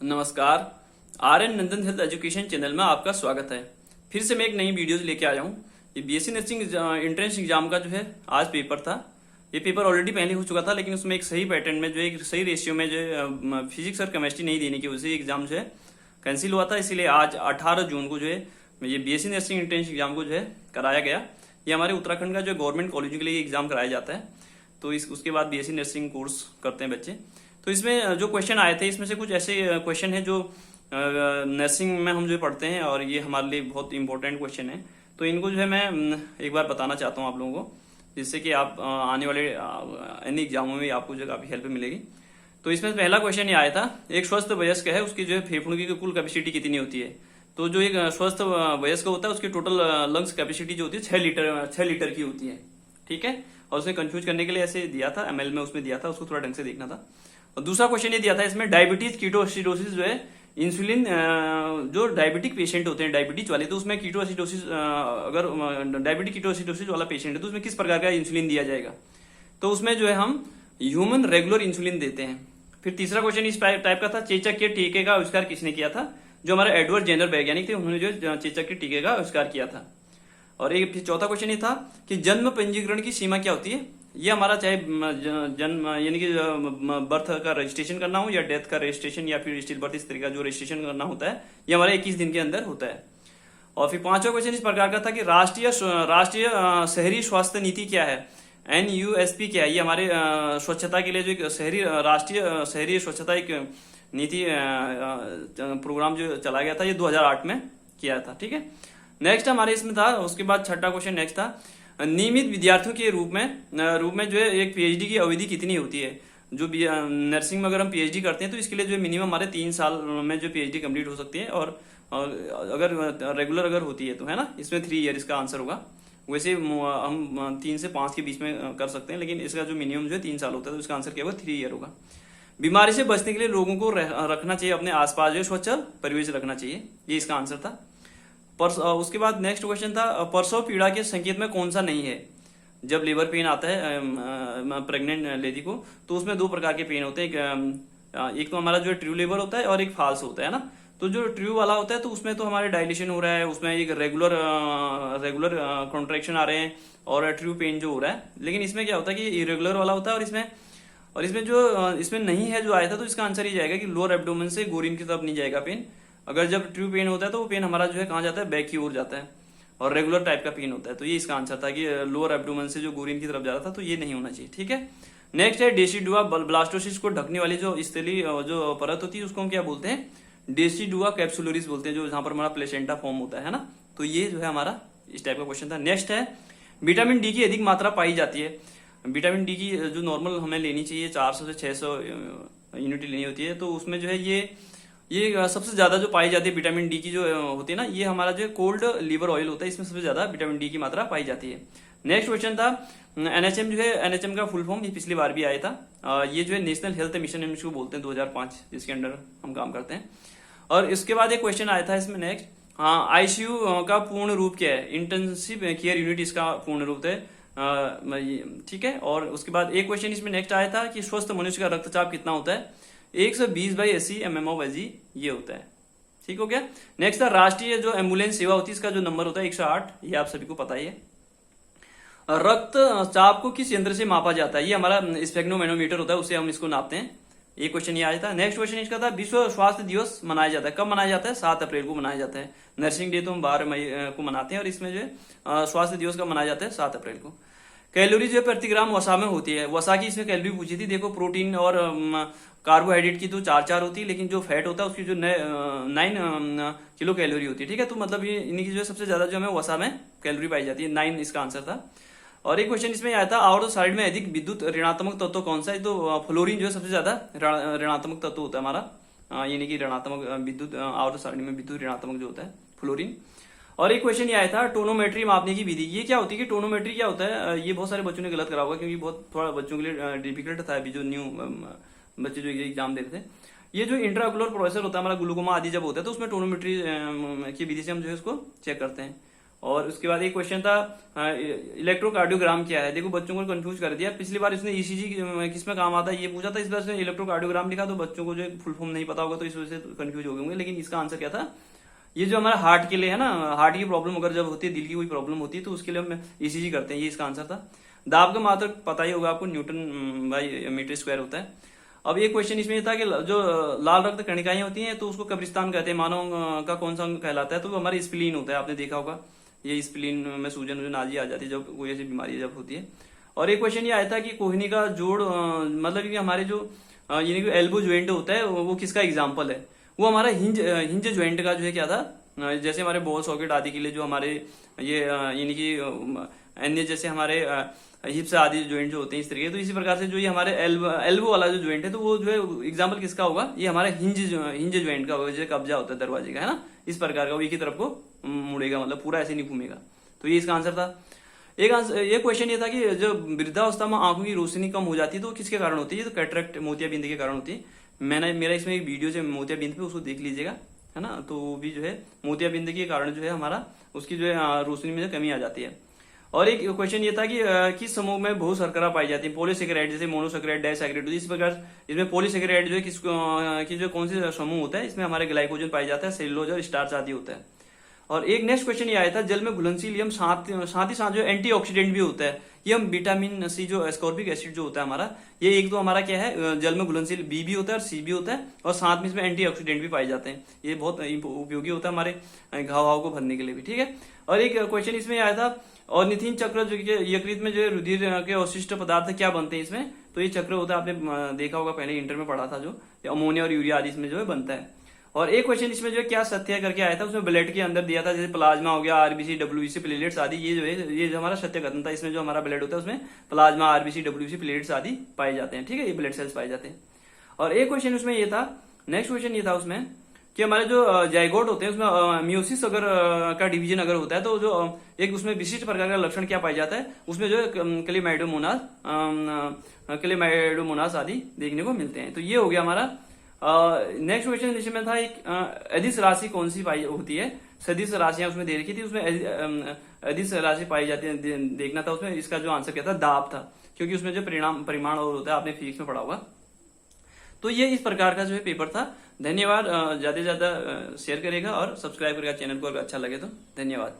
नमस्कार। आर.एन. नंदन health education channel में आपका स्वागत है। फिर से मैं एक नई वीडियो लेके आया हूँ। ये बीएससी नर्सिंग एंट्रेंस एग्जाम का जो है आज पेपर था। ये पेपर ऑलरेडी पहले हो चुका था, लेकिन उसमें एक सही पैटर्न में जो एक सही रेशियो में जो फिजिक्स और केमिस्ट्री नहीं देने की वजह से एग्जाम जो है कैंसिल हुआ था। इसीलिए आज 18 जून को जो है ये बीएससी नर्सिंग एंट्रेंस एग्जाम को जो है कराया गया। ये हमारे उत्तराखंड का जो गवर्नमेंट कॉलेज के लिए एग्जाम कराया जाता है। तो उसके बाद बीएससी नर्सिंग कोर्स करते हैं बच्चे। तो इसमें जो क्वेश्चन आए थे, इसमें से कुछ ऐसे क्वेश्चन है जो नर्सिंग में हम जो पढ़ते हैं और ये हमारे लिए बहुत इंपॉर्टेंट क्वेश्चन है। तो इनको जो है मैं एक बार बताना चाहता हूँ आप लोगों को, जिससे कि आप आने वाले अन्य एग्जामों में आपको जो काफी हेल्प मिलेगी। तो इसमें पहला क्वेश्चन ये आया था, एक स्वस्थ वयस्क है, उसकी जो है फेफड़ों की कुल कैपेसिटी कितनी होती है। तो जो एक स्वस्थ वयस्क होता है उसकी टोटल लंग्स कैपेसिटी जो होती है 6 लीटर की होती है। ठीक है, और उसने कंफ्यूज करने के लिए ऐसे दिया था, एमएल में उसमें दिया था, उसको थोड़ा ढंग से देखना था। और दूसरा क्वेश्चन ये दिया था इसमें, डायबिटीज कीटोएसिडोसिस जो है इंसुलिन जो डायबिटिक पेशेंट होते हैं डायबिटीज वाले, तो उसमें कीटोएसिडोसिस अगर डायबिटिक कीटोएसिडोसिस वाला पेशेंट है तो उसमें किस प्रकार का इंसुलिन दिया जाएगा। तो उसमें जो है हम ह्यूमन रेगुलर इंसुलिन देते हैं। फिर तीसरा क्वेश्चन इस टाइप का था, चेचक के टीके का आविष्कार किसने किया था। जो हमारे एडवर्ड जेनर वैज्ञानिक थे, उन्होंने जो चेचक के टीके का आविष्कार किया था। और एक फिर चौथा क्वेश्चन ये था कि जन्म पंजीकरण की सीमा क्या होती है। ये हमारा चाहे जन्म यानी कि बर्थ का रजिस्ट्रेशन करना हो या डेथ का रजिस्ट्रेशन या फिर स्टिल बर्थ, इस तरह का जो रजिस्ट्रेशन करना होता है ये हमारे 21 दिन के अंदर होता है। और फिर पांचवा क्वेश्चन इस प्रकार का था कि राष्ट्रीय शहरी स्वास्थ्य नीति क्या है, NUSP क्या है। ये हमारे स्वच्छता के लिए जो एक राष्ट्रीय शहरी स्वच्छता एक नीति प्रोग्राम जो चला गया था, ये 2008 में किया था। ठीक है, नेक्स्ट हमारे इसमें था, उसके बाद छठा क्वेश्चन नेक्स्ट था, नियमित विद्यार्थियों के रूप में जो है एक पीएचडी की अवधि कितनी होती है। जो नर्सिंग में अगर हम पीएचडी करते हैं तो इसके लिए जो मिनिमम हमारे 3 साल में जो पीएचडी कंप्लीट हो सकती है, और अगर रेगुलर अगर होती है तो है ना, इसमें 3 ईयर इसका आंसर होगा। वैसे हम 3 से 5 के बीच में कर सकते हैं, लेकिन इसका जो मिनिमम जो है 3 साल होता है, तो इसका आंसर क्या होगा, 3 ईयर होगा। बीमारी से बचने के लिए लोगों को रखना चाहिए अपने आसपास जो स्वच्छ परिवेश रखना चाहिए, ये इसका आंसर था। उसके बाद नेक्स्ट क्वेश्चन था, प्रसव पीड़ा के संकेत में कौन सा नहीं है। जब लेबर पेन आता है प्रेग्नेंट लेडी को, तो उसमें 2 प्रकार के पेन होते हैं। एक तो हमारा जो ट्रू लेबर होता है और एक फाल्स होता है ना। तो जो ट्रू वाला होता है तो उसमें तो हमारे डायलेशन हो रहा है, उसमें एक रेगुलर कॉन्ट्रैक्शन आ रहे हैं और ट्रू पेन जो हो रहा है। लेकिन इसमें क्या होता है कि इरेगुलर वाला होता है, और इसमें जो इसमें नहीं है जो आया था, तो इसका आंसर ये जाएगा कि लोअर एब्डोमेन से गोरिन की तरफ नहीं जाएगा पेन। अगर जब ट्रू पेन होता है तो वो पेन हमारा जो है कहाँ जाता है, बैक की ओर जाता है, और रेगुलर टाइप का पेन होता है। तो ये इसका आंसर था कि लोअर एब्डोमेन से जो गोरिन की तरफ जा रहा था, तो ये नहीं होना चाहिए। ठीक है, नेक्स्ट है डेसिडुआ ब्लास्टोसिस को ढकने वाली जो स्थली जो परत होती है उसको हम क्या बोलते हैं, डेसिडुआ कैप्सुलरिस बोलते हैं, जो जहां पर हमारा प्लेसेंटा फॉर्म होता है ना। तो ये जो है हमारा इस टाइप का क्वेश्चन था। नेक्स्ट है, विटामिन डी की अधिक मात्रा पाई जाती है। विटामिन डी की जो नॉर्मल हमें लेनी चाहिए 400 से 600 यूनिट लेनी होती है, तो उसमें जो है ये सबसे ज्यादा जो पाई जाती है विटामिन डी की जो होती है ना, ये हमारा जो कोल्ड लिवर ऑयल होता है, इसमें सबसे ज्यादा विटामिन डी की मात्रा पाई जाती है। नेक्स्ट क्वेश्चन था, एनएचएम जो है, एनएचएम का फुल फॉर्म ये पिछली बार भी आया था। ये जो है नेशनल हेल्थ मिशन हम इसको बोलते हैं 2005, जिसके अंडर हम काम करते हैं। और इसके बाद एक क्वेश्चन आया था इसमें नेक्स्ट, हाँ, आईसीयू का पूर्ण रूप क्या है। इंटेंसिव केयर यूनिट इसका पूर्ण रूप है। ठीक है, और उसके बाद एक क्वेश्चन इसमें नेक्स्ट आया था कि स्वस्थ मनुष्य का रक्तचाप कितना होता है, 120/80 mmHg ये होता है। ठीक हो गया। नेक्स्ट था, राष्ट्रीय जो एम्बुलेंस सेवा होती है इसका जो नंबर होता है 108, ये आप सभी को पता ही है। रक्तचाप को किस यंत्र से मापा जाता है, ये हमारा स्पेग्नोमेनोमीटर होता है, उससे हम इसको नापते हैं। ये क्वेश्चन ये आया था। नेक्स्ट क्वेश्चन इसका था, विश्व स्वास्थ्य दिवस मनाया जाता है, कब मनाया जाता है, 7 अप्रैल को मनाया जाता है। नर्सिंग डे तो हम 12 मई को मनाते हैं, और इसमें जो है स्वास्थ्य दिवस कब मनाया जाता है, 7 अप्रैल को। कैलोरी जो प्रति ग्राम वसा में होती है, वसा की इसमें कैलोरी पूछी थी। देखो, प्रोटीन और कार्बोहाइड्रेट की तो 4 होती है, लेकिन जो फैट होता है उसकी जो 9 किलो कैलोरी होती है। ठीक है, तो मतलब ये इन्हीं की जो सबसे ज्यादा जो हमें वसा में कैलोरी पाई जाती है, 9 इसका आंसर था। और एक क्वेश्चन इसमें आया था, आवर्त साइड में अधिक विद्युत ऋणात्मक तत्व कौन सा है। तो फ्लोरीन जो है सबसे ज्यादा ऋणात्मक तत्व होता है हमारा, यानी कि ऋणात्मक विद्युत आवर्त सारणी में विद्युत ऋणात्मक जो होता है फ्लोरीन। और एक क्वेश्चन ये आया था, टोनोमेट्री मापने की विधि, ये क्या होती है कि टोनोमेट्री क्या होता है। ये बहुत सारे बच्चों ने गलत करा होगा, क्योंकि बहुत थोड़ा बच्चों के लिए डिफिकल्ट था अभी जो न्यू बच्चे जो एग्जाम दे रहे थे। ये जो इंट्राओकुलर प्रोसेसर होता है हमारा, ग्लूकोमा आदि जब होता है, तो उसमें टोनोमेट्री की विधि से हम जो है उसको चेक करते हैं। और उसके बाद एक क्वेश्चन था इलेक्ट्रोकार्डियोग्राम क्या है। देखो बच्चों को कंफ्यूज कर दिया। पिछली बार इसने ईसीजी किस में काम आता है ये पूछा था, इस बार इसने इलेक्ट्रोकार्डियोग्राम लिखा, तो बच्चों को जो फुल फॉर्म नहीं पता होगा तो इस वजह से कंफ्यूज हो गए होंगे। लेकिन इसका आंसर क्या था, ये जो हमारा हार्ट के लिए है ना, हार्ट की प्रॉब्लम अगर जब होती है, दिल की कोई प्रॉब्लम होती है तो उसके लिए हम ईसीजी करते हैं, ये इसका आंसर था। दाब का मात्रक पता ही होगा आपको, न्यूटन बाई मीटर स्क्वायर होता है। अब ये क्वेश्चन इसमें ये था कि जो लाल रक्त कणिकाएं होती हैं तो उसको कब्रिस्तान कहते हैं, मानव का कौन सा अंग कहलाता है, तो वो हमारा स्प्लीन होता है, आपने देखा होगा। ये स्प्लीन में सूजन नाजी आ जाती है जब कोई ऐसी बीमारी जब होती है। और एक क्वेश्चन ये आया था कि कोहनी का जोड़ मतलब कि हमारे जो यानी कि एल्बो ज्वाइंट होता है वो किसका एग्जाम्पल है, वो हमारा हिंज ज्वाइंट का जो है क्या था, जैसे हमारे बॉल सॉकेट आदि के लिए जो हमारे ये यानी कि अन्य जैसे हमारे हिप्स आदि ज्वाइंट जो होते हैं इस तरीके, तो इसी प्रकार से जो ये हमारे एल्बो वाला जो ज्वाइंट है तो वो जो है एग्जाम्पल किसका होगा, ये हमारा हिंज ज्वाइंट का होगा, जैसे कब्जा होता है दरवाजे का, है ना, इस प्रकार का, वो एक ही तरफ को मुड़ेगा, मतलब पूरा ऐसे नहीं घूमेगा। तो ये इसका आंसर था। एक आंसर ये क्वेश्चन ये था कि जब वृद्धावस्था में आंखों की रोशनी कम हो जाती है तो किसके कारण होती है, तो कैटरेक्ट मोतियाबिंद के कारण होती है। मेरा इसमें एक वीडियो है मोतियाबिंद पे, उसको देख लीजिएगा, है ना। तो वो भी जो है मोतियाबिंद के कारण जो है हमारा उसकी जो है रोशनी में कमी आ जाती है। और एक क्वेश्चन ये था कि किस समूह में बहु शर्करा पाई जाती है, पॉलीसेकेराइड, जैसे मोनोसेकेराइड, डाइसेकेराइड, इस प्रकार इसमें पॉलीसेकेराइड जो है की जो कौन सी समूह होता है, इसमें हमारे ग्लाइकोजन पाई जाता है, सेलुलोज और स्टार्च आदि होता है। और एक नेक्स्ट क्वेश्चन ये आया था, जल में घुलनशील हम साथ ही साथ जो एंटीऑक्सीडेंट भी होता है, ये हम विटामिन सी जो एस्कॉर्बिक एसिड जो होता है हमारा, ये एक तो हमारा क्या है, जल में घुलनशील बी भी होता है और सी भी होता है, और साथ में इसमें एंटीऑक्सीडेंट भी पाए जाते हैं। ये बहुत उपयोगी होता है हमारे घाव को भरने के लिए भी, ठीक है। और एक क्वेश्चन इसमें आया था, और निथिन चक्र जो यकृत में जो रुधिर के अवशिष्ट पदार्थ क्या बनते हैं इसमें, तो ये चक्र होता है, आपने देखा होगा पहले इंटर में पढ़ा था, जो अमोनिया और यूरिया आदि इसमें जो है बनता है। और एक क्वेश्चन इसमें जो है क्या सत्य करके आया था, उसमें ब्लड के अंदर दिया था, जैसे प्लाज्मा हो गया, आरबीसी, डब्ल्यूबीसी, प्लेटलेट्स आदि, ये जो है ये जो हमारा सत्य कथन था। इसमें जो हमारा ब्लड होता है उसमें प्लाज्मा, आरबीसी, डब्ल्यूबीसी, प्लेटलेट्स आदि पाए जाते हैं, ठीक है, ये ब्लड सेल्स पाए जाते हैं। और एक क्वेश्चन उसमें ये था, नेक्स्ट क्वेश्चन ये था उसमें कि हमारे जो जाइगोट होते हैं उसमें म्यूसिस अगर का डिवीजन अगर होता है तो जो एक उसमें विशिष्ट प्रकार का लक्षण क्या पाया जाता है, उसमें जो क्लेमाइडोमोनास आदि देखने को मिलते हैं। तो ये हो गया हमारा। नेक्स्ट क्वेश्चन इसमें था, एक अदिश राशि कौन सी पाई होती है, सदिश राशियां उसमें दे रखी थी, उसमें अदिश राशि पाई जाती है देखना था। उसमें इसका जो आंसर क्या था, दाब था, क्योंकि उसमें जो परिमाण और होता है, आपने फिजिक्स में पढ़ा होगा। तो ये इस प्रकार का जो है पेपर था। धन्यवाद। ज्यादा से ज्यादा शेयर करेगा और सब्सक्राइब करेगा चैनल को अगर अच्छा लगे तो। धन्यवाद।